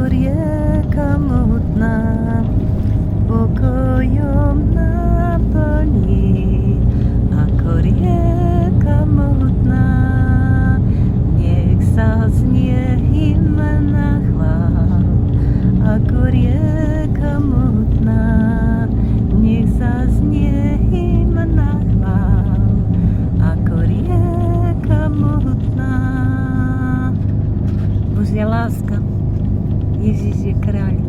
rieka mohutná pokojom naplní, ako rieka mohutná, nech sa znie hymna chvál, ako rieka mohutná, nech sa znie hymna chvál, ako rieka mohutná. Božia láska, Ježiš je kráľ.